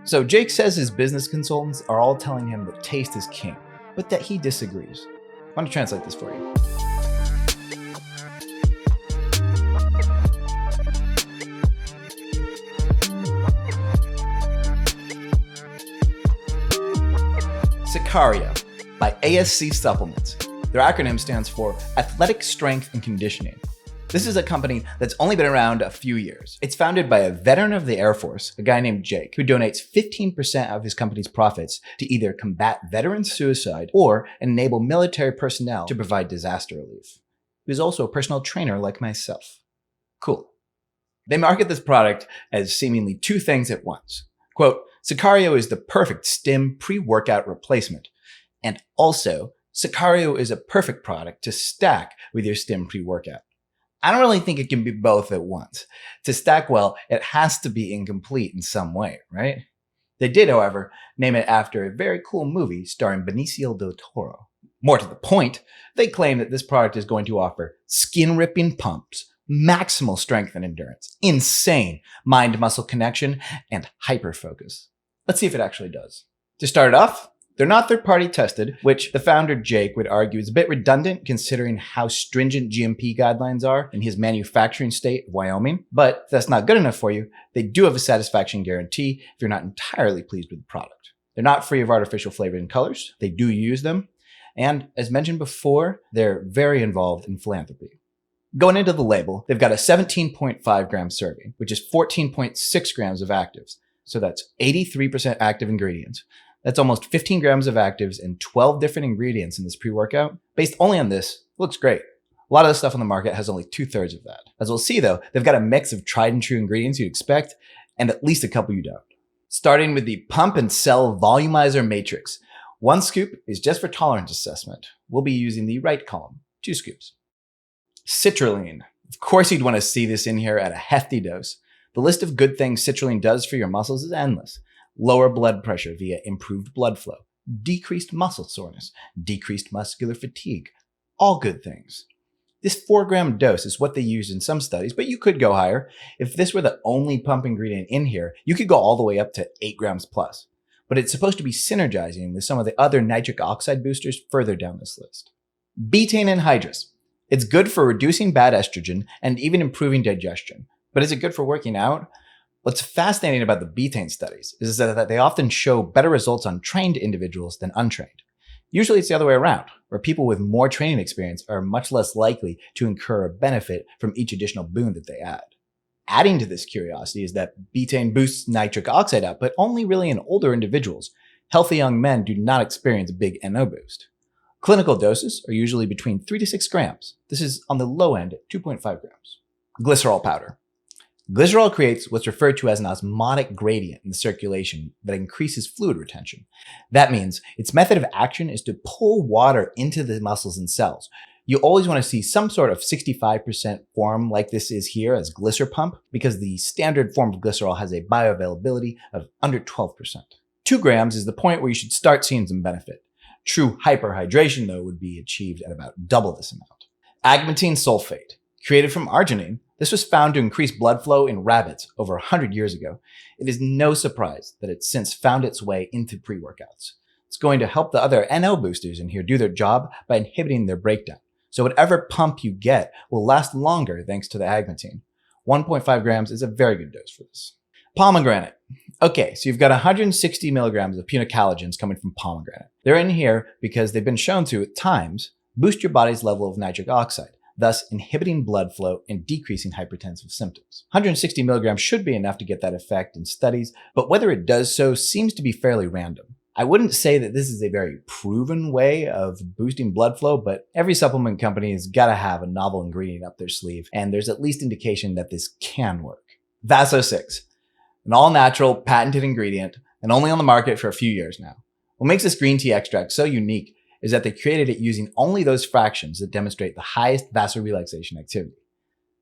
So Jake says his business consultants are all telling him that taste is king, but that he disagrees. I want to translate this for you. Sicario by ASC Supplement. Their acronym stands for Athletic Strength and Conditioning. This is a company that's only been around a few years. It's founded by a veteran of the Air Force, a guy named Jake, who donates 15% of his company's profits to either combat veteran suicide or enable military personnel to provide disaster relief. He was also a personal trainer like myself. Cool. They market this product as seemingly two things at once. Quote, Sicario is the perfect stim pre-workout replacement. And also, Sicario is a perfect product to stack with your stim pre-workout. I don't really think it can be both at once. To stack well, it has to be incomplete in some way, right? They did, however, name it after a very cool movie starring Benicio del Toro. More to the point, they claim that this product is going to offer skin-ripping pumps, maximal strength and endurance, insane mind-muscle connection, and hyper-focus. Let's see if it actually does. To start it off, they're not third-party tested, which the founder Jake would argue is a bit redundant considering how stringent GMP guidelines are in his manufacturing state of Wyoming. But if that's not good enough for you, they do have a satisfaction guarantee if you're not entirely pleased with the product. They're not free of artificial flavors and colors. They do use them. And as mentioned before, they're very involved in philanthropy. Going into the label, they've got a 17.5 gram serving, which is 14.6 grams of actives. So that's 83% active ingredients. That's almost 15 grams of actives and 12 different ingredients in this pre-workout. Based only on this, looks great. A lot of the stuff on the market has only 2/3 of that. As we'll see though, they've got a mix of tried and true ingredients you'd expect, and at least a couple you don't. Starting with the Pump and Cell Volumizer Matrix. 1 scoop is just for tolerance assessment. We'll be using the right column, 2 scoops. Citrulline. Of course you'd want to see this in here at a hefty dose. The list of good things citrulline does for your muscles is endless. Lower blood pressure via improved blood flow, decreased muscle soreness, decreased muscular fatigue, all good things. This 4-gram dose is what they use in some studies, but you could go higher. If this were the only pump ingredient in here, you could go all the way up to 8 grams plus. But it's supposed to be synergizing with some of the other nitric oxide boosters further down this list. Betaine anhydrous. It's good for reducing bad estrogen and even improving digestion. But is it good for working out? What's fascinating about the betaine studies is that they often show better results on trained individuals than untrained. Usually it's the other way around, where people with more training experience are much less likely to incur a benefit from each additional boon that they add. Adding to this curiosity is that betaine boosts nitric oxide output only really in older individuals. Healthy young men do not experience a big NO boost. Clinical doses are usually between 3 to 6 grams. This is on the low end at 2.5 grams. Glycerol powder. Glycerol creates what's referred to as an osmotic gradient in the circulation that increases fluid retention. That means its method of action is to pull water into the muscles and cells. You always want to see some sort of 65% form like this is here as glycer pump because the standard form of glycerol has a bioavailability of under 12%. 2 grams is the point where you should start seeing some benefit. True hyperhydration, though, would be achieved at about double this amount. Agmatine sulfate. Created from arginine, this was found to increase blood flow in rabbits over 100 years ago. It is no surprise that it's since found its way into pre-workouts. It's going to help the other NO boosters in here do their job by inhibiting their breakdown. So whatever pump you get will last longer thanks to the agmatine. 1.5 grams is a very good dose for this. Pomegranate. Okay, so you've got 160 milligrams of punicalagins coming from pomegranate. They're in here because they've been shown to, at times, boost your body's level of nitric oxide, thus inhibiting blood flow and decreasing hypertensive symptoms. 160 milligrams should be enough to get that effect in studies, but whether it does so seems to be fairly random. I wouldn't say that this is a very proven way of boosting blood flow, but every supplement company has got to have a novel ingredient up their sleeve, and there's at least indication that this can work. Vaso6, an all-natural, patented ingredient, and only on the market for a few years now. What makes this green tea extract so unique is that they created it using only those fractions that demonstrate the highest vasorelaxation activity.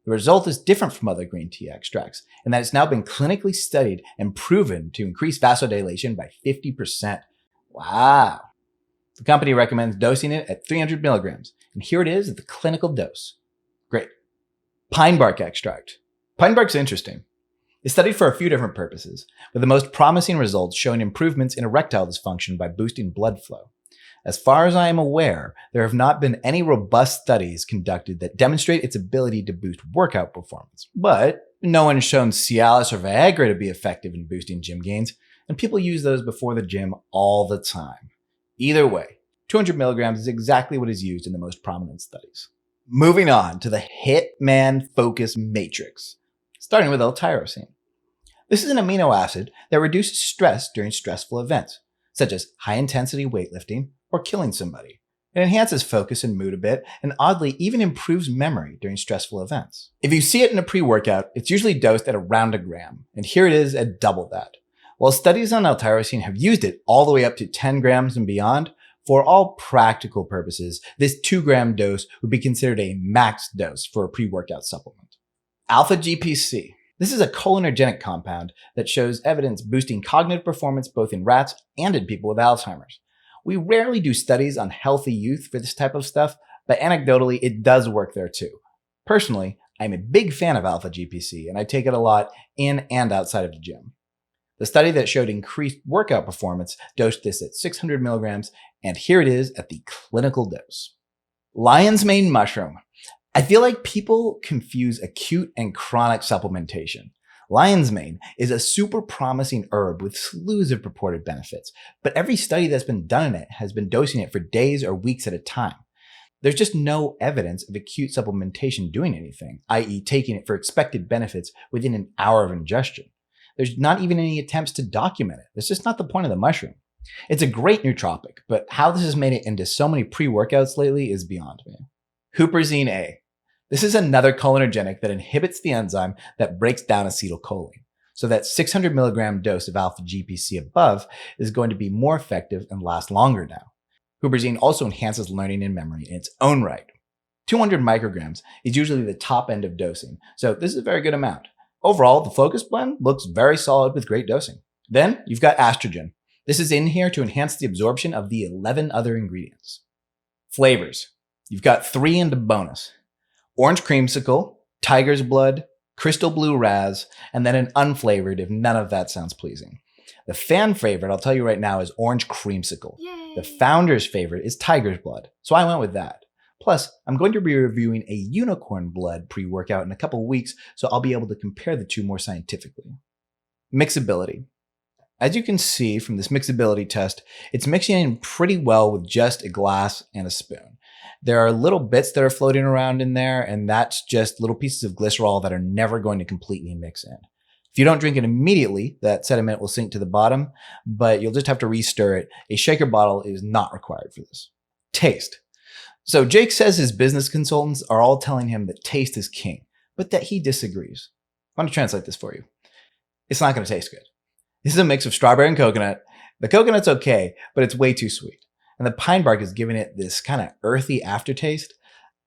The result is different from other green tea extracts in that it's now been clinically studied and proven to increase vasodilation by 50%. Wow. The company recommends dosing it at 300 milligrams, and here it is at the clinical dose. Great. Pine bark extract. Pine bark's interesting. It's studied for a few different purposes, with the most promising results showing improvements in erectile dysfunction by boosting blood flow. As far as I am aware, there have not been any robust studies conducted that demonstrate its ability to boost workout performance. But no one's shown Cialis or Viagra to be effective in boosting gym gains, and people use those before the gym all the time. Either way, 200 milligrams is exactly what is used in the most prominent studies. Moving on to the Hitman Focus Matrix, starting with L-tyrosine. This is an amino acid that reduces stress during stressful events, such as high-intensity weightlifting or killing somebody. It enhances focus and mood a bit, and oddly even improves memory during stressful events. If you see it in a pre-workout, it's usually dosed at around a gram, and here it is at double that. While studies on L-tyrosine have used it all the way up to 10 grams and beyond, for all practical purposes, this 2-gram dose would be considered a max dose for a pre-workout supplement. Alpha-GPC. This is a cholinergic compound that shows evidence boosting cognitive performance both in rats and in people with Alzheimer's. We rarely do studies on healthy youth for this type of stuff, but anecdotally, it does work there too. Personally, I'm a big fan of alpha-GPC, and I take it a lot in and outside of the gym. The study that showed increased workout performance dosed this at 600 milligrams, and here it is at the clinical dose. Lion's mane mushroom. I feel like people confuse acute and chronic supplementation. Lion's mane is a super promising herb with slews of purported benefits, but every study that's been done in it has been dosing it for days or weeks at a time. There's just no evidence of acute supplementation doing anything, i.e. taking it for expected benefits within an hour of ingestion. There's not even any attempts to document it. That's just not the point of the mushroom. It's a great nootropic, but how this has made it into so many pre-workouts lately is beyond me. Huperzine A. This is another cholinergic that inhibits the enzyme that breaks down acetylcholine. So that 600 milligram dose of alpha-GPC above is going to be more effective and last longer now. Huperzine also enhances learning and memory in its own right. 200 micrograms is usually the top end of dosing, so this is a very good amount. Overall, the Focus blend looks very solid with great dosing. Then you've got estrogen. This is in here to enhance the absorption of the 11 other ingredients. Flavors. You've got 3 in the bonus. Orange creamsicle, tiger's blood, crystal blue raz, and then an unflavored if none of that sounds pleasing. The fan favorite, I'll tell you right now, is orange creamsicle. Yay. The founder's favorite is tiger's blood, so I went with that. Plus, I'm going to be reviewing a unicorn blood pre-workout in a couple weeks, so I'll be able to compare the two more scientifically. Mixability. As you can see from this mixability test, it's mixing in pretty well with just a glass and a spoon. There are little bits that are floating around in there, and that's just little pieces of glycerol that are never going to completely mix in. If you don't drink it immediately, that sediment will sink to the bottom, but you'll just have to re-stir it. A shaker bottle is not required for this. Taste. So Jake says his business consultants are all telling him that taste is king, but that he disagrees. I'm going to translate this for you. It's not going to taste good. This is a mix of strawberry and coconut. The coconut's okay, but it's way too sweet. And the pine bark is giving it this kind of earthy aftertaste.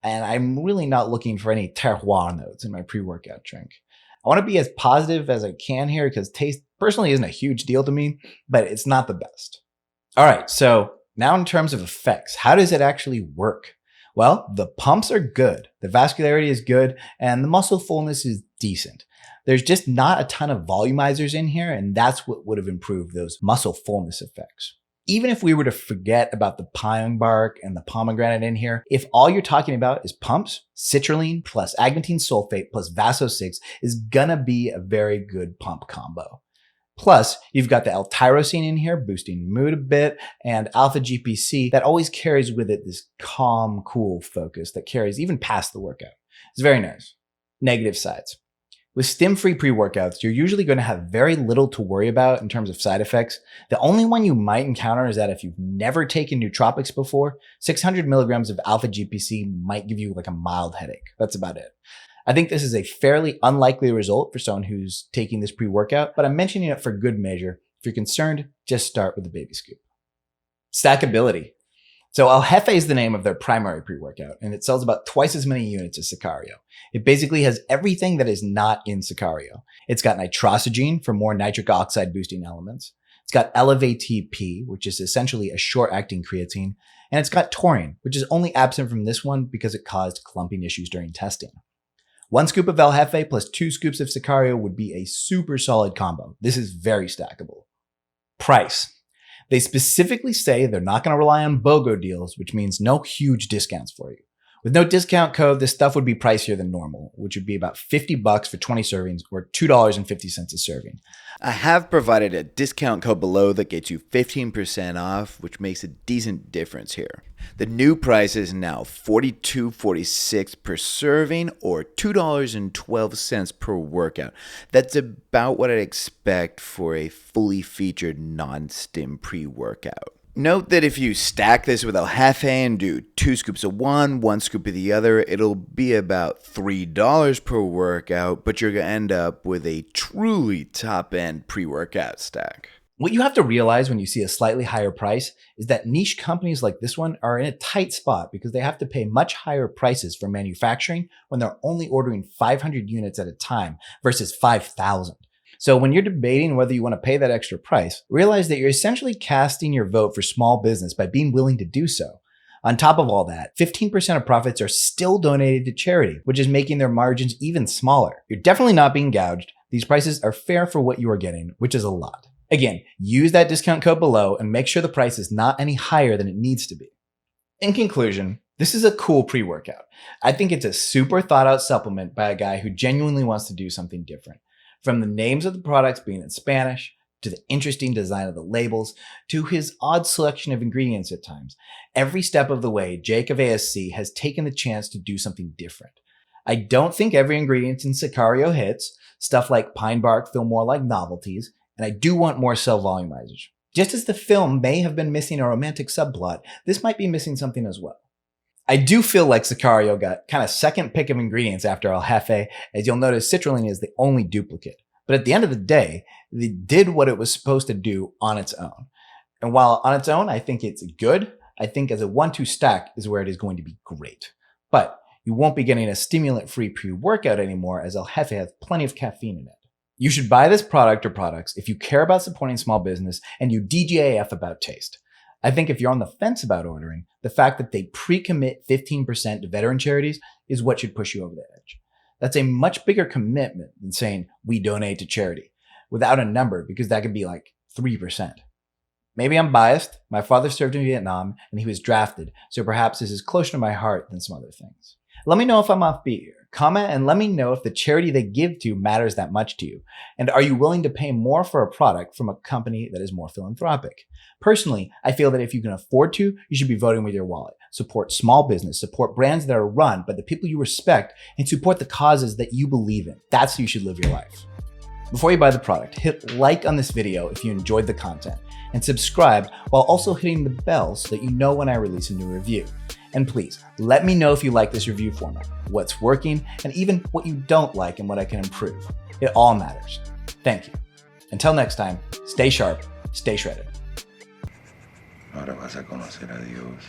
And I'm really not looking for any terroir notes in my pre-workout drink. I want to be as positive as I can here because taste personally isn't a huge deal to me, but it's not the best. All right, so now in terms of effects, how does it actually work? Well, the pumps are good, the vascularity is good, and the muscle fullness is decent. There's just not a ton of volumizers in here, and that's what would have improved those muscle fullness effects. Even if we were to forget about the pine bark and the pomegranate in here, if all you're talking about is pumps, citrulline plus agmatine sulfate plus Vaso-6 is gonna be a very good pump combo. Plus, you've got the L-tyrosine in here boosting mood a bit, and alpha-GPC that always carries with it this calm, cool focus that carries even past the workout. It's very nice. Negative sides. With stim-free pre-workouts, you're usually going to have very little to worry about in terms of side effects. The only one you might encounter is that if you've never taken nootropics before, 600 milligrams of alpha-GPC might give you like a mild headache. That's about it. I think this is a fairly unlikely result for someone who's taking this pre-workout, but I'm mentioning it for good measure. If you're concerned, just start with a baby scoop. Stackability. So El Jefe is the name of their primary pre-workout, and it sells about twice as many units as Sicario. It basically has everything that is not in Sicario. It's got nitrosogene for more nitric oxide boosting elements. It's got Elevate-P, which is essentially a short-acting creatine. And it's got taurine, which is only absent from this one because it caused clumping issues during testing. 1 scoop of El Jefe plus 2 scoops of Sicario would be a super solid combo. This is very stackable. Price. They specifically say they're not going to rely on BOGO deals, which means no huge discounts for you. With no discount code, this stuff would be pricier than normal, which would be about $50 for 20 servings or $2.50 a serving. I have provided a discount code below that gets you 15% off, which makes a decent difference here. The new price is now $42.46 per serving or $2.12 per workout. That's about what I'd expect for a fully featured non-stim pre-workout. Note that if you stack this with El Jefe and do 2 scoops of one, 1 scoop of the other, it'll be about $3 per workout, but you're going to end up with a truly top-end pre-workout stack. What you have to realize when you see a slightly higher price is that niche companies like this one are in a tight spot because they have to pay much higher prices for manufacturing when they're only ordering 500 units at a time versus 5,000. So when you're debating whether you want to pay that extra price, realize that you're essentially casting your vote for small business by being willing to do so. On top of all that, 15% of profits are still donated to charity, which is making their margins even smaller. You're definitely not being gouged. These prices are fair for what you are getting, which is a lot. Again, use that discount code below and make sure the price is not any higher than it needs to be. In conclusion, this is a cool pre-workout. I think it's a super thought out supplement by a guy who genuinely wants to do something different. From the names of the products being in Spanish, to the interesting design of the labels, to his odd selection of ingredients at times, every step of the way, Jake of ASC has taken the chance to do something different. I don't think every ingredient in Sicario hits. Stuff like pine bark feel more like novelties, and I do want more cell volumizers. Just as the film may have been missing a romantic subplot, this might be missing something as well. I do feel like Sicario got kind of second pick of ingredients after El Jefe, as you'll notice citrulline is the only duplicate. But at the end of the day, it did what it was supposed to do on its own. And while on its own, I think it's good, I think as a 1-2 stack is where it is going to be great. But you won't be getting a stimulant-free pre-workout anymore, as El Jefe has plenty of caffeine in it. You should buy this product or products if you care about supporting small business and you DGAF about taste. I think if you're on the fence about ordering, the fact that they pre-commit 15% to veteran charities is what should push you over the edge. That's a much bigger commitment than saying we donate to charity without a number, because that could be like 3%. Maybe I'm biased. My father served in Vietnam and he was drafted, so perhaps this is closer to my heart than some other things. Let me know if I'm offbeat here. Comment and let me know if the charity they give to matters that much to you. And are you willing to pay more for a product from a company that is more philanthropic? Personally, I feel that if you can afford to, you should be voting with your wallet. Support small business, support brands that are run by the people you respect, and support the causes that you believe in. That's how you should live your life. Before you buy the product, hit like on this video if you enjoyed the content, and subscribe while also hitting the bell so that you know when I release a new review. And please, let me know if you like this review format, what's working, and even what you don't like and what I can improve. It all matters. Thank you. Until next time, stay sharp, stay shredded. Ahora vas a conocer a Dios.